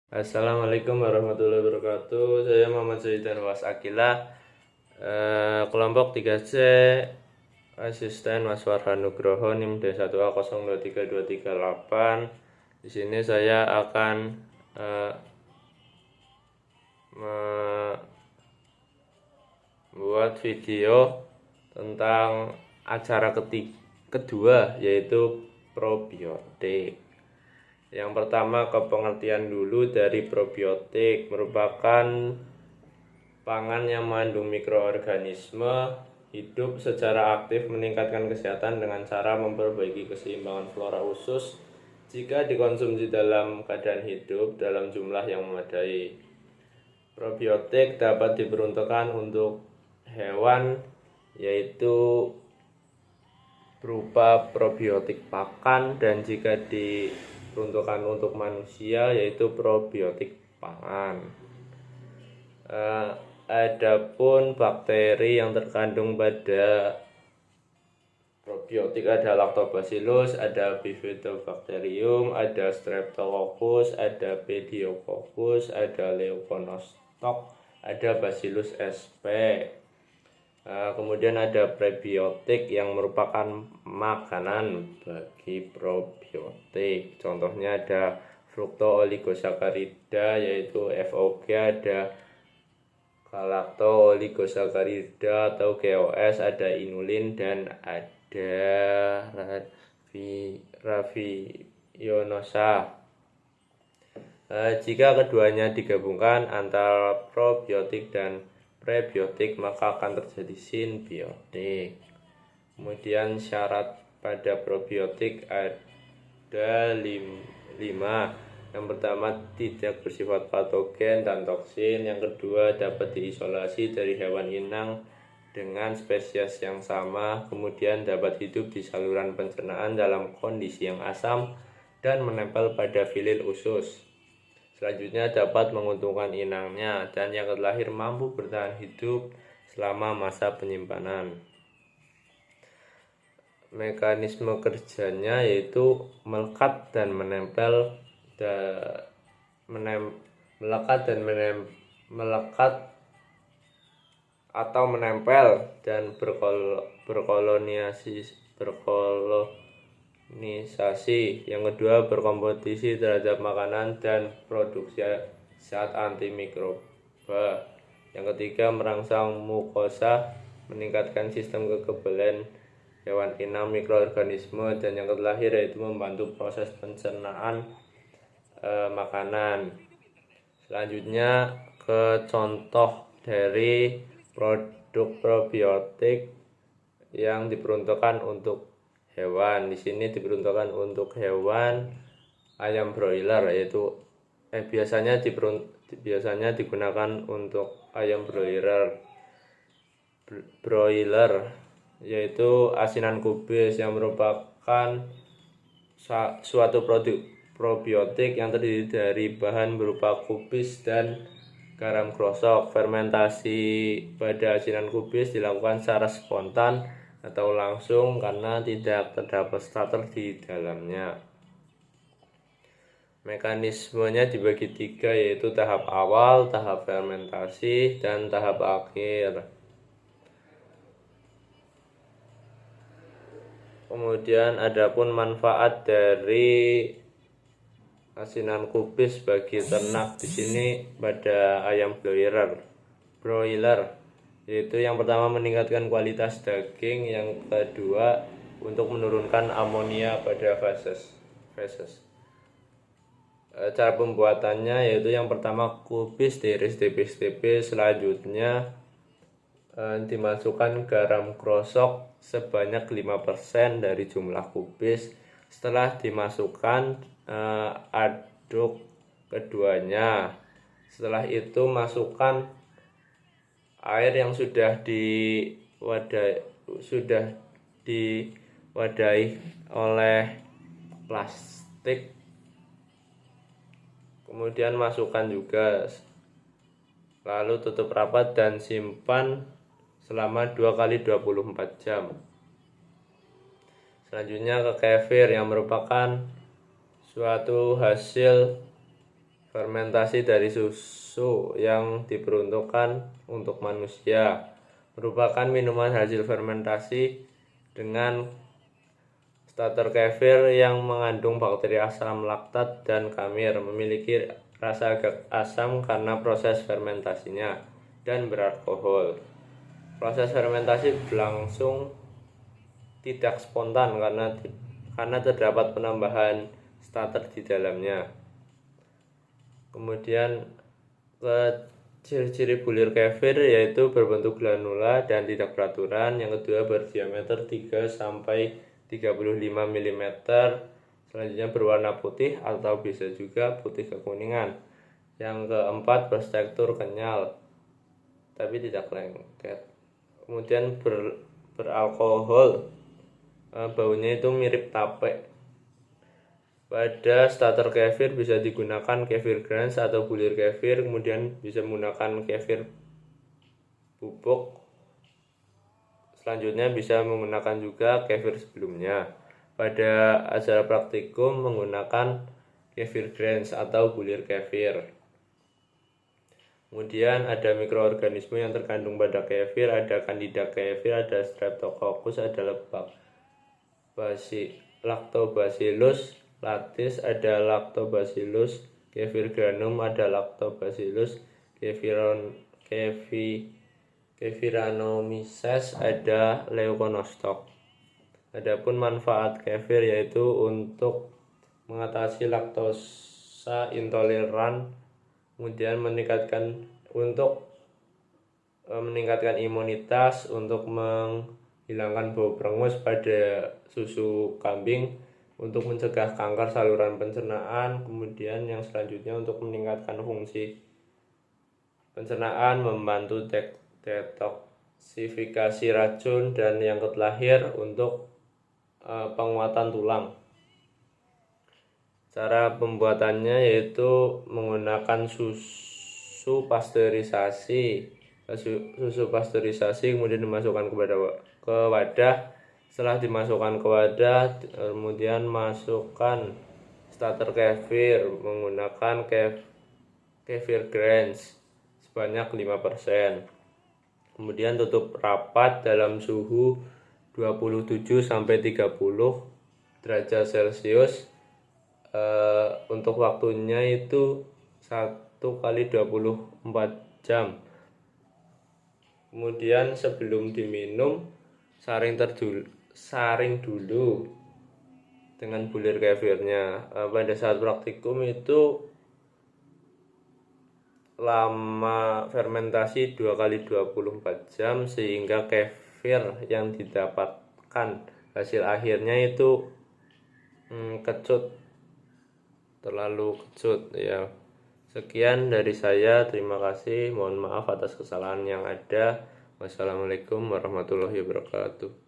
Assalamualaikum warahmatullahi wabarakatuh. Saya Muhammad Zaidan Was Akila, kelompok 3C, asisten Mas Warhan Nugroho, NIM D1A023238. Di sini saya akan membuat video tentang acara kedua, yaitu probiotik. Yang pertama, ke pengertian dulu dari probiotik. Merupakan pangan yang mengandung mikroorganisme hidup secara aktif meningkatkan kesehatan dengan cara memperbaiki keseimbangan flora usus jika dikonsumsi dalam keadaan hidup dalam jumlah yang memadai. Probiotik dapat diperuntukkan untuk hewan, yaitu berupa probiotik pakan, dan jika diperuntukkan untuk manusia yaitu probiotik pangan. Adapun bakteri yang terkandung pada probiotik ada Lactobacillus, ada Bifidobacterium, ada Streptococcus, ada Pediococcus, ada Leuconostoc, ada Bacillus sp. Kemudian ada prebiotik yang merupakan makanan bagi probiotik. Contohnya ada fructo-oligosakarida yaitu FOG, ada galacto-oligosakarida atau GOS, ada inulin, dan ada ravionosa. Jika keduanya digabungkan antara probiotik dan prebiotik, maka akan terjadi simbiotik. Kemudian syarat pada probiotik ada 5. Yang pertama, tidak bersifat patogen dan toksin. Yang kedua, dapat diisolasi dari hewan inang dengan spesies yang sama. Kemudian dapat hidup di saluran pencernaan dalam kondisi yang asam dan menempel pada filil usus. Selanjutnya, dapat menguntungkan inangnya, dan yang terlahir mampu bertahan hidup selama masa penyimpanan. Mekanisme kerjanya yaitu melekat dan menempel dan berkolonisasi. Yang kedua, berkompetisi terhadap makanan dan produksi zat antimikroba. Yang ketiga, merangsang mukosa, meningkatkan sistem kekebalan hewan inang mikroorganisme, dan yang terakhir yaitu membantu proses pencernaan makanan. Selanjutnya ke contoh dari produk probiotik yang diperuntukkan untuk hewan. Di sini diperuntukkan untuk hewan ayam broiler, yaitu biasanya digunakan untuk ayam broiler, yaitu asinan kubis yang merupakan suatu produk probiotik yang terdiri dari bahan berupa kubis dan garam krosok. Fermentasi pada asinan kubis dilakukan secara spontan atau langsung karena tidak terdapat starter di dalamnya. Mekanismenya dibagi 3, yaitu tahap awal, tahap fermentasi, dan tahap akhir. Kemudian adapun manfaat dari asinan kubis bagi ternak di sini pada ayam broiler, yaitu yang pertama meningkatkan kualitas daging, yang kedua untuk menurunkan amonia pada feses. Cara pembuatannya yaitu yang pertama, kubis diiris tipis-tipis, selanjutnya dimasukkan garam krosok sebanyak 5% dari jumlah kubis. Setelah dimasukkan, aduk keduanya. Setelah itu masukkan air yang sudah diwadahi oleh plastik. Kemudian masukkan juga, lalu tutup rapat dan simpan selama 2x24 jam. Selanjutnya ke kefir, yang merupakan suatu hasil Fermentasi dari susu yang diperuntukkan untuk manusia merupakan minuman hasil fermentasi dengan starter kefir yang mengandung bakteri asam laktat dan kamir, memiliki rasa agak asam karena proses fermentasinya, dan beralkohol. Proses fermentasi berlangsung tidak spontan karena terdapat penambahan starter di dalamnya. Kemudian ciri-ciri bulir kefir yaitu berbentuk granula dan tidak beraturan. Yang kedua, berdiameter 3 sampai 35 mm. Selanjutnya berwarna putih atau bisa juga putih kekuningan. Yang keempat, bertekstur kenyal tapi tidak lengket. Kemudian beralkohol, baunya itu mirip tape. Pada starter kefir bisa digunakan kefir Grange atau bulir kefir, kemudian bisa menggunakan kefir bubuk. Selanjutnya bisa menggunakan juga kefir sebelumnya. Pada acara praktikum menggunakan kefir Grange atau bulir kefir. Kemudian ada mikroorganisme yang terkandung pada kefir, ada Candida kefir, ada Streptococcus, ada lebak Lactobacillus lactis, ada Lactobacillus kefirgranum, ada Lactobacillus kefiranomyces, ada Leuconostoc. Adapun manfaat kefir yaitu untuk mengatasi laktosa intoleran, kemudian meningkatkan imunitas, untuk menghilangkan bau perengus pada susu kambing, untuk mencegah kanker saluran pencernaan, kemudian yang selanjutnya untuk meningkatkan fungsi pencernaan, membantu detoksifikasi racun, dan yang terakhir untuk penguatan tulang. Cara pembuatannya yaitu menggunakan susu pasteurisasi, kemudian dimasukkan ke wadah. Setelah dimasukkan ke wadah, kemudian masukkan starter kefir menggunakan kefir Grange sebanyak 5%. Kemudian tutup rapat dalam suhu 27 sampai 30 derajat Celcius. Untuk waktunya itu 1 kali 24 jam. Kemudian sebelum diminum saring dulu dengan bulir kefirnya. Pada saat praktikum itu lama fermentasi 2 kali 24 jam sehingga kefir yang didapatkan hasil akhirnya itu terlalu kecut ya. Sekian dari saya, terima kasih, mohon maaf atas kesalahan yang ada. Wassalamualaikum warahmatullahi wabarakatuh.